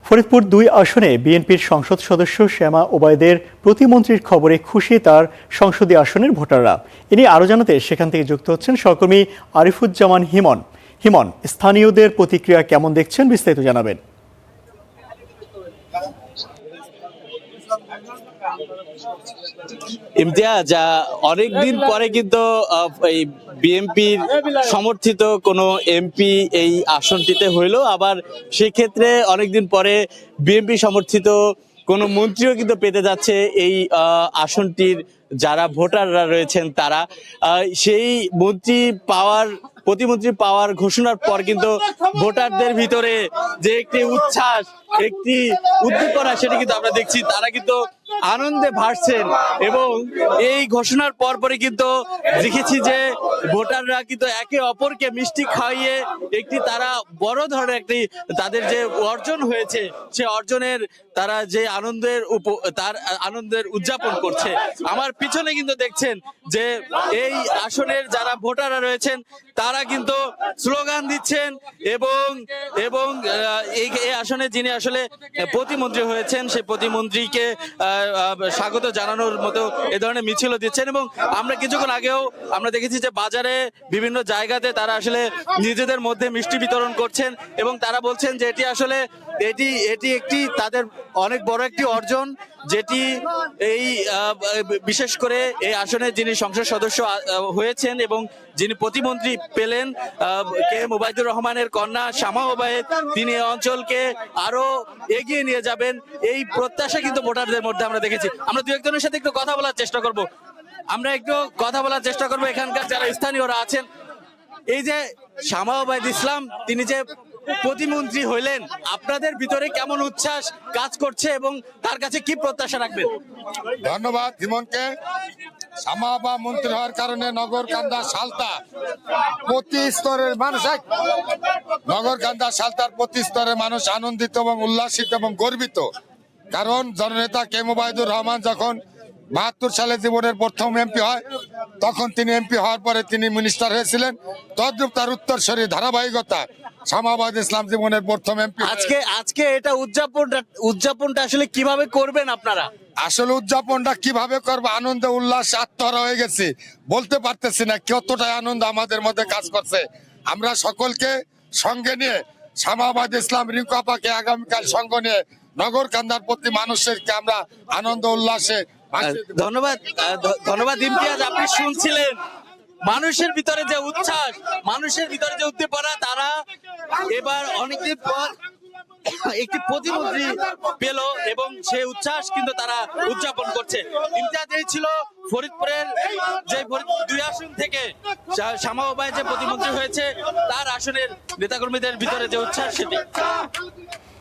ফরিদপুর ২ আসনে বিএনপির সংসদ সদস্য শ্যামা ওবায়দের প্রতিমন্ত্রীর খবরে খুশি তার সংসদীয় আসনের ভোটাররা। এ নিয়ে আরও জানাতে সেখান থেকে যুক্ত হচ্ছেন সহকর্মী আরিফুজ্জামান হিমন। স্থানীয়দের প্রতিক্রিয়া কেমন দেখছেন, বিস্তারিত জানাবেন। ইমতিয়াজ, অনেকদিন পরে কিন্তু এই বিএনপির সমর্থিত কোনো এমপি এই আসনটিতে হইলো, আবার সেক্ষেত্রে অনেকদিন পরে বিএনপি সমর্থিত কোনো মন্ত্রীও কিন্তু পেতে যাচ্ছে এই আসনটির যারা ভোটাররা রয়েছেন তারা। সেই প্রতিমন্ত্রী পাওয়ার ঘোষণার পর কিন্তু ভোটারদের ভিতরে যে একটি উচ্ছ্বাস, একটি উদ্দীপনা, সেটি কিন্তু আমরা দেখছি। তারা কিন্তু আনন্দে ভাসছেন এবং এই ঘোষণার পরপরই কিন্তু দেখেছি যে ভোটাররা কিন্তু একে অপরকে মিষ্টি খাইয়ে একটি তারা বড় ধরনের একটি তাদের যে অর্জন হয়েছে সে অর্জনের তারা যে আনন্দের উদযাপন করছে। আমার পিছনে কিন্তু দেখছেন যে এই আসনের যারা ভোটাররা রয়েছেন তারা কিন্তু স্লোগান দিচ্ছেন এবং এই আসনে যিনি আসলে প্রতিমন্ত্রী হয়েছেন সেই প্রতিমন্ত্রীকে স্বাগত জানানোর মতো এ ধরনের মিছিলও দিচ্ছেন। এবং আমরা কিছুক্ষণ আগেও আমরা দেখেছি যে বাজারে বিভিন্ন জায়গাতে তারা আসলে নিজেদের মধ্যে মিষ্টি বিতরণ করছেন এবং তারা বলছেন যে এটি একটি তাদের অনেক বড় একটি অর্জন, যেটি এই বিশেষ করে এই আসনে যিনি সংসদ সদস্য হয়েছেন এবং যিনি প্রতিমন্ত্রী পেলেন কে ওবায়দুর রহমানের কন্যা শ্যামা ওবায়েদ, তিনি এই অঞ্চলকে আরো এগিয়ে নিয়ে যাবেন এই প্রত্যাশা কিন্তু ভোটারদের মধ্যে আমরা দেখেছি। আমরা দু একজনের সাথে একটু কথা বলার চেষ্টা করব এখানকার যারা স্থানীয়রা আছেন। এই যে শ্যামা ওবায়েদ ইসলাম তিনি যে প্রতিমন্ত্রী হইলেন, আপনাদের ভিতরে কেমন উচ্ছ্বাস কাজ করছে এবং তার কাছে কি প্রত্যাশা রাখবেন? ধন্যবাদ হিমনকে। শ্যামা বা মন্ত্রী হওয়ার কারণে নগরকান্দা সালতা প্রতি স্তরের মানুষ আনন্দিত এবং উল্লাসিত এবং গর্বিত। কারণ জননেতা কে ওবায়দুর রহমান যখন ৭২ সালে জীবনের প্রথম এমপি হয়, তখন তিনি এমপি হওয়ার পরে তিনি মিনিস্টার হয়েছিলেন। তদ্রূপ তার উত্তরসূরি ধারাবাহিকতা শ্যামা ওবায়েদ ইসলাম জীবনের প্রথম এমপি। আজকে এটা উদযাপনটা আসলে কিভাবে করবেন আপনারা? আসলে উদযাপনটা কিভাবে করবো, আনন্দ উল্লাস আত্মহারা হয়ে গেছি, বলতে পারতেছি না কতটাই আনন্দ আমাদের মধ্যে কাজ করছে। আমরা সকলকে সঙ্গে নিয়ে শ্যামা ওবায়েদ ইসলাম রিঙ্কু আপাকে আগামীকাল সঙ্গ নিয়ে নগরকান্দার প্রতি মানুষকে আমরা আনন্দ উল্লাসে। ধন্যবাদ ইমতিয়াজ। আপনি শুনছিলেন মানুষের ভিতরে যে উচ্ছ্বাস, মানুষের ভিতরে যে উদ্দীপনা, তারা এবার অনেকদিন পর একটি প্রতিমন্ত্রী পেল এবং সেই উচ্ছ্বাস কিন্তু তারা উদযাপন করছে। ইমতিয়াজ, এই ছিল ফরিদপুরের ২ আসন থেকে শ্যামা ওবায়েদ যে প্রতিমন্ত্রী হয়েছে তার আসনের নেতাকর্মীদের ভিতরে যে উচ্ছ্বাস সেটি।